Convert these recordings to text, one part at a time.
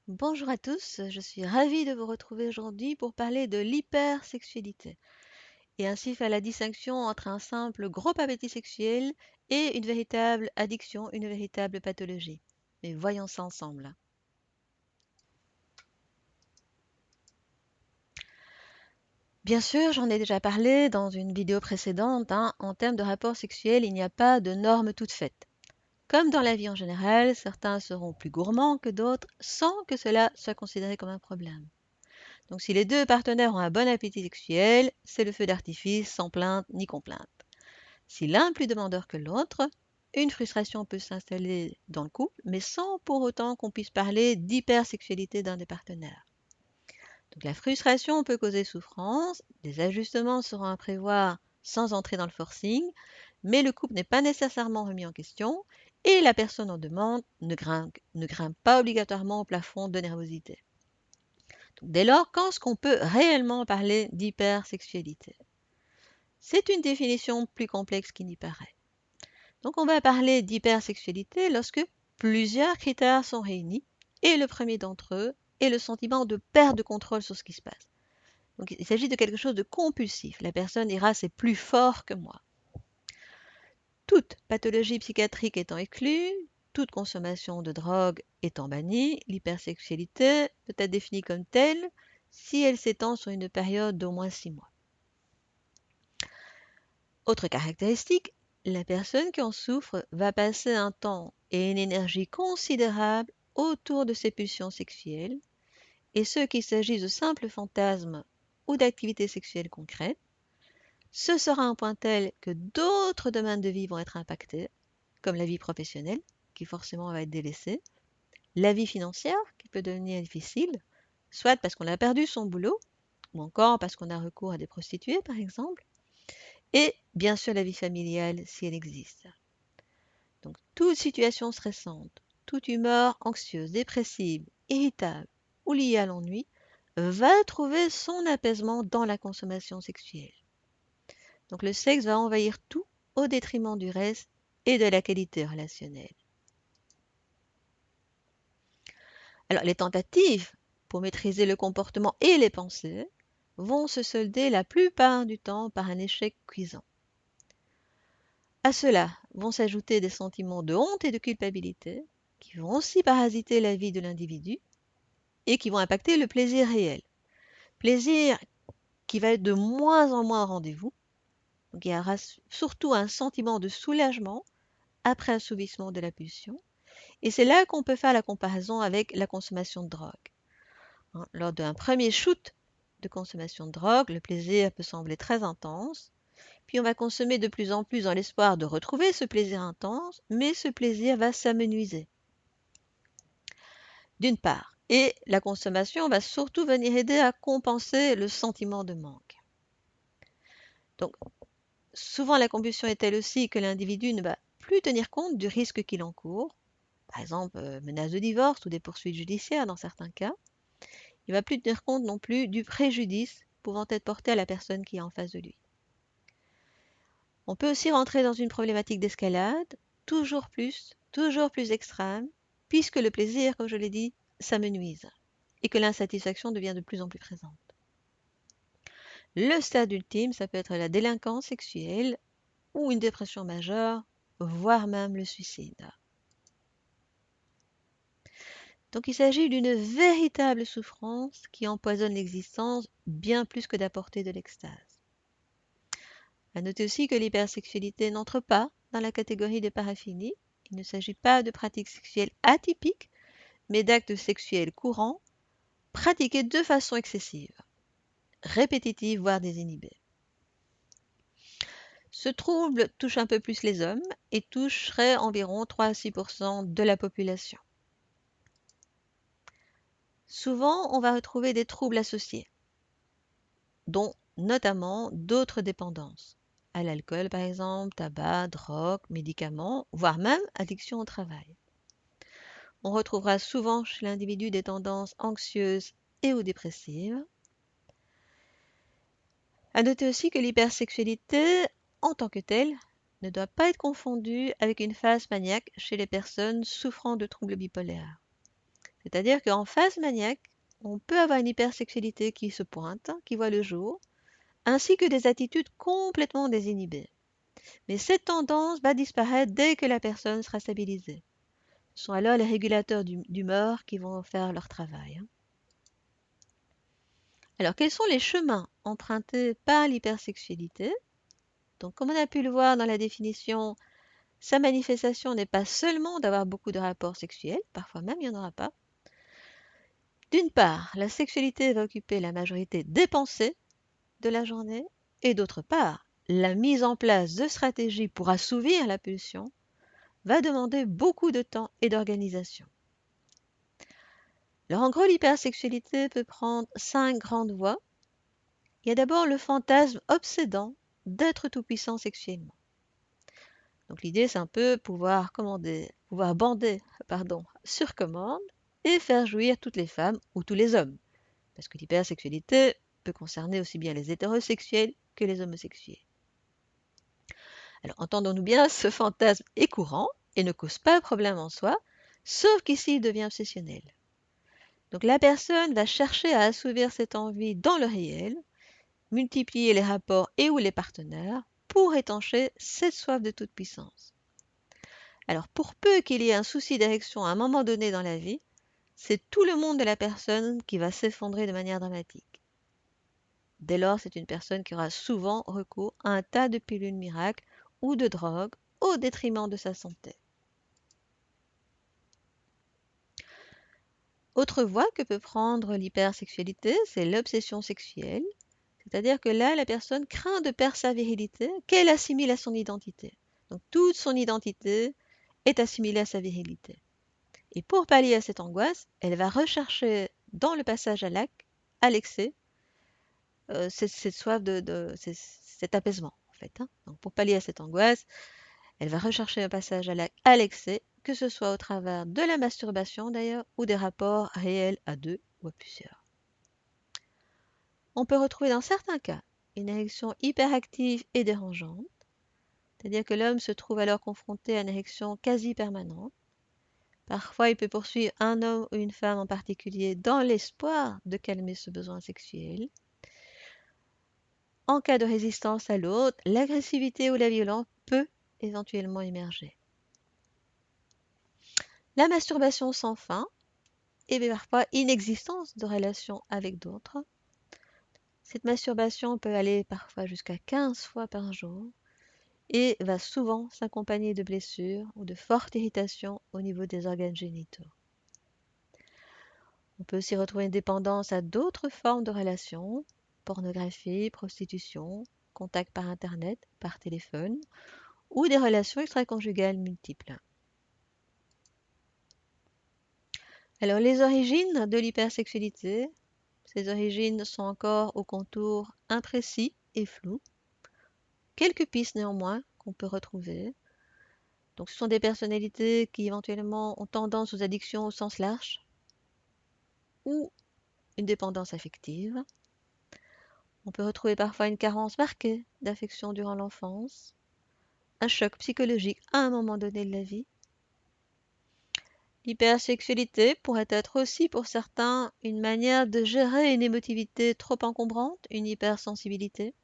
Bonjour à tous, je suis ravie de vous retrouver aujourd'hui pour parler de l'hypersexualité et ainsi faire la distinction entre un simple gros appétit sexuel et une véritable addiction, une véritable pathologie. Mais voyons ça ensemble. Bien sûr, j'en ai déjà parlé dans une vidéo précédente, en termes de rapport sexuel, il n'y a pas de normes toutes faites. Comme dans la vie en général, certains seront plus gourmands que d'autres sans que cela soit considéré comme un problème. Donc si les deux partenaires ont un bon appétit sexuel, c'est le feu d'artifice sans plainte ni complainte. Si l'un est plus demandeur que l'autre, une frustration peut s'installer dans le couple, mais sans pour autant qu'on puisse parler d'hypersexualité d'un des partenaires. Donc la frustration peut causer souffrance, des ajustements seront à prévoir sans entrer dans le forcing, mais le couple n'est pas nécessairement remis en question et la personne en demande ne grimpe pas obligatoirement au plafond de nervosité. Dès lors, quand est-ce qu'on peut réellement parler d'hypersexualité? C'est une définition plus complexe qu'il n'y paraît. Donc on va parler d'hypersexualité lorsque plusieurs critères sont réunis et le premier d'entre eux est le sentiment de perte de contrôle sur ce qui se passe. Donc il s'agit de quelque chose de compulsif. La personne dira c'est plus fort que moi. Toute pathologie psychiatrique étant exclue, toute consommation de drogue étant bannie, l'hypersexualité peut être définie comme telle si elle s'étend sur une période d'au moins 6 mois. Autre caractéristique, la personne qui en souffre va passer un temps et une énergie considérable autour de ses pulsions sexuelles, et ce qu'il s'agisse de simples fantasmes ou d'activités sexuelles concrètes, ce sera un point tel que d'autres domaines de vie vont être impactés, comme la vie professionnelle, qui forcément va être délaissée, la vie financière, qui peut devenir difficile, soit parce qu'on a perdu son boulot, ou encore parce qu'on a recours à des prostituées, par exemple, et bien sûr la vie familiale, si elle existe. Donc toute situation stressante, toute humeur anxieuse, dépressive, irritable ou liée à l'ennui va trouver son apaisement dans la consommation sexuelle. Donc le sexe va envahir tout au détriment du reste et de la qualité relationnelle. Alors les tentatives pour maîtriser le comportement et les pensées vont se solder la plupart du temps par un échec cuisant. À cela vont s'ajouter des sentiments de honte et de culpabilité qui vont aussi parasiter la vie de l'individu et qui vont impacter le plaisir réel. Plaisir qui va être de moins en moins au rendez-vous. Donc il y aura surtout un sentiment de soulagement après assouvissement de la pulsion. Et c'est là qu'on peut faire la comparaison avec la consommation de drogue. Lors d'un premier shoot de consommation de drogue, le plaisir peut sembler très intense. Puis on va consommer de plus en plus dans l'espoir de retrouver ce plaisir intense, mais ce plaisir va s'amenuiser. D'une part. Et la consommation va surtout venir aider à compenser le sentiment de manque. Donc, souvent la combustion est telle aussi que l'individu ne va plus tenir compte du risque qu'il encourt, par exemple menace de divorce ou des poursuites judiciaires dans certains cas. Il ne va plus tenir compte non plus du préjudice pouvant être porté à la personne qui est en face de lui. On peut aussi rentrer dans une problématique d'escalade, toujours plus extrême, puisque le plaisir, comme je l'ai dit, s'amenuise et que l'insatisfaction devient de plus en plus présente. Le stade ultime, ça peut être la délinquance sexuelle ou une dépression majeure, voire même le suicide. Donc il s'agit d'une véritable souffrance qui empoisonne l'existence bien plus que d'apporter de l'extase. À noter aussi que l'hypersexualité n'entre pas dans la catégorie des paraphilies. Il ne s'agit pas de pratiques sexuelles atypiques, mais d'actes sexuels courants, pratiqués de façon excessive, répétitive, voire désinhibée. Ce trouble touche un peu plus les hommes et toucherait environ 3 à 6% de la population. Souvent, on va retrouver des troubles associés, dont notamment d'autres dépendances, à l'alcool par exemple, tabac, drogue, médicaments, voire même addiction au travail. On retrouvera souvent chez l'individu des tendances anxieuses et ou dépressives. À noter aussi que l'hypersexualité, en tant que telle, ne doit pas être confondue avec une phase maniaque chez les personnes souffrant de troubles bipolaires. C'est-à-dire qu'en phase maniaque, on peut avoir une hypersexualité qui se pointe, qui voit le jour, ainsi que des attitudes complètement désinhibées. Mais cette tendance va disparaître dès que la personne sera stabilisée. Ce sont alors les régulateurs d'humeur qui vont faire leur travail, hein. Alors, quels sont les chemins empruntés par l'hypersexualité? Donc, comme on a pu le voir dans la définition, sa manifestation n'est pas seulement d'avoir beaucoup de rapports sexuels, parfois même il n'y en aura pas. D'une part, la sexualité va occuper la majorité des pensées de la journée, et d'autre part, la mise en place de stratégies pour assouvir la pulsion va demander beaucoup de temps et d'organisation. Alors en gros, l'hypersexualité peut prendre 5 grandes voies. Il y a d'abord le fantasme obsédant d'être tout-puissant sexuellement. Donc l'idée, c'est un peu pouvoir bander, sur commande et faire jouir toutes les femmes ou tous les hommes. Parce que l'hypersexualité peut concerner aussi bien les hétérosexuels que les homosexuels. Alors entendons-nous bien, ce fantasme est courant et ne cause pas de problème en soi, sauf qu'ici il devient obsessionnel. Donc la personne va chercher à assouvir cette envie dans le réel, multiplier les rapports et ou les partenaires pour étancher cette soif de toute puissance. Alors pour peu qu'il y ait un souci d'érection à un moment donné dans la vie, c'est tout le monde de la personne qui va s'effondrer de manière dramatique. Dès lors, c'est une personne qui aura souvent recours à un tas de pilules miracles ou de drogues au détriment de sa santé. Autre voie que peut prendre l'hypersexualité, c'est l'obsession sexuelle. C'est-à-dire que là, la personne craint de perdre sa virilité qu'elle assimile à son identité. Donc toute son identité est assimilée à sa virilité. Et pour pallier à cette angoisse, elle va rechercher dans le passage à l'excès, cette soif cet apaisement en fait, hein. Donc pour pallier à cette angoisse, elle va rechercher un passage à l'excès, que ce soit au travers de la masturbation d'ailleurs, ou des rapports réels à deux ou à plusieurs. On peut retrouver dans certains cas une érection hyperactive et dérangeante, c'est-à-dire que l'homme se trouve alors confronté à une érection quasi permanente. Parfois, il peut poursuivre un homme ou une femme en particulier dans l'espoir de calmer ce besoin sexuel. En cas de résistance à l'autre, l'agressivité ou la violence peut éventuellement émerger. La masturbation sans fin et parfois inexistence de relation avec d'autres. Cette masturbation peut aller parfois jusqu'à 15 fois par jour et va souvent s'accompagner de blessures ou de fortes irritations au niveau des organes génitaux. On peut aussi retrouver une dépendance à d'autres formes de relations, pornographie, prostitution, contact par Internet, par téléphone, ou des relations extraconjugales multiples. Alors, les origines de l'hypersexualité, ces origines sont encore aux contours imprécis et flous. Quelques pistes néanmoins qu'on peut retrouver. Donc, ce sont des personnalités qui éventuellement ont tendance aux addictions au sens large ou une dépendance affective. On peut retrouver parfois une carence marquée d'affection durant l'enfance, un choc psychologique à un moment donné de la vie. L'hypersexualité pourrait être aussi pour certains une manière de gérer une émotivité trop encombrante, une hypersensibilité.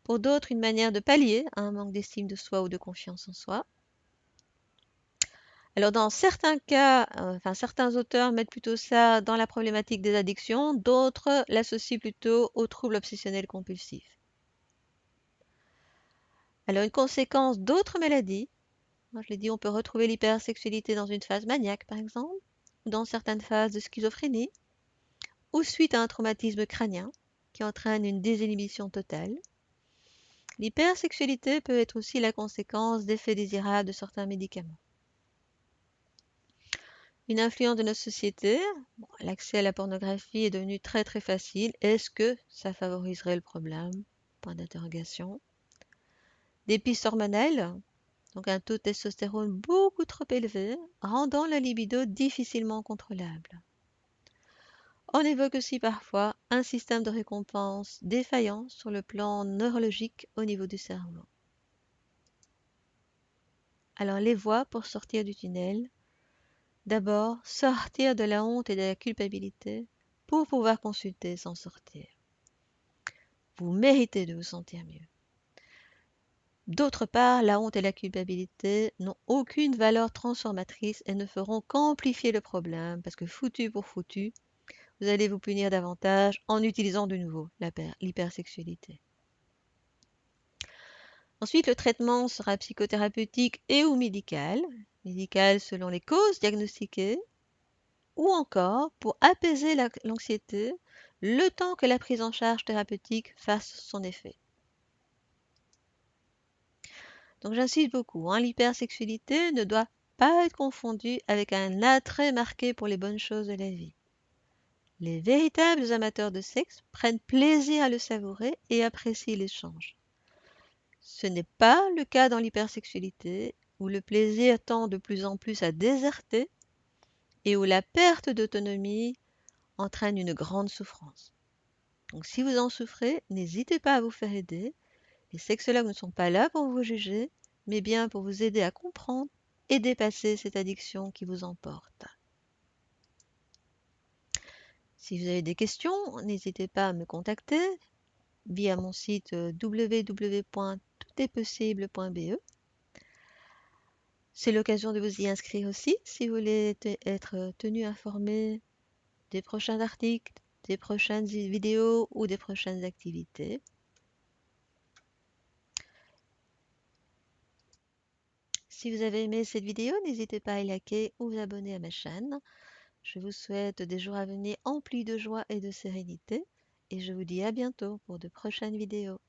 Pour d'autres, une manière de pallier à un manque d'estime de soi ou de confiance en soi. Alors dans certains cas, certains auteurs mettent plutôt ça dans la problématique des addictions, d'autres l'associent plutôt aux troubles obsessionnels compulsifs. Alors une conséquence d'autres maladies, moi je l'ai dit, on peut retrouver l'hypersexualité dans une phase maniaque par exemple, ou dans certaines phases de schizophrénie, ou suite à un traumatisme crânien qui entraîne une désinhibition totale. L'hypersexualité peut être aussi la conséquence d'effets désirables de certains médicaments. Une influence de notre société, l'accès à la pornographie est devenu très très facile. Est-ce que ça favoriserait le problème? Point d'interrogation. Des pistes hormonales, donc un taux de testostérone beaucoup trop élevé, rendant la libido difficilement contrôlable. On évoque aussi parfois un système de récompense défaillant sur le plan neurologique au niveau du cerveau. Alors les voies pour sortir du tunnel, D'abord, sortir de la honte et de la culpabilité pour pouvoir consulter et s'en sortir. Vous méritez de vous sentir mieux. D'autre part, la honte et la culpabilité n'ont aucune valeur transformatrice et ne feront qu'amplifier le problème parce que foutu pour foutu, vous allez vous punir davantage en utilisant de nouveau l'hypersexualité. Ensuite, le traitement sera psychothérapeutique et ou médical, médical selon les causes diagnostiquées, ou encore pour apaiser l'anxiété le temps que la prise en charge thérapeutique fasse son effet. Donc j'insiste beaucoup, hein, l'hypersexualité ne doit pas être confondue avec un attrait marqué pour les bonnes choses de la vie. Les véritables amateurs de sexe prennent plaisir à le savourer et apprécient l'échange. Ce n'est pas le cas dans l'hypersexualité, où le plaisir tend de plus en plus à déserter et où la perte d'autonomie entraîne une grande souffrance. Donc si vous en souffrez, n'hésitez pas à vous faire aider. Les sexologues ne sont pas là pour vous juger, mais bien pour vous aider à comprendre et dépasser cette addiction qui vous emporte. Si vous avez des questions, n'hésitez pas à me contacter via mon site www.toutestpossible.be. C'est l'occasion de vous y inscrire aussi si vous voulez être tenu informé des prochains articles, des prochaines vidéos ou des prochaines activités. Si vous avez aimé cette vidéo, n'hésitez pas à liker ou vous abonner à ma chaîne. Je vous souhaite des jours à venir emplis de joie et de sérénité et je vous dis à bientôt pour de prochaines vidéos.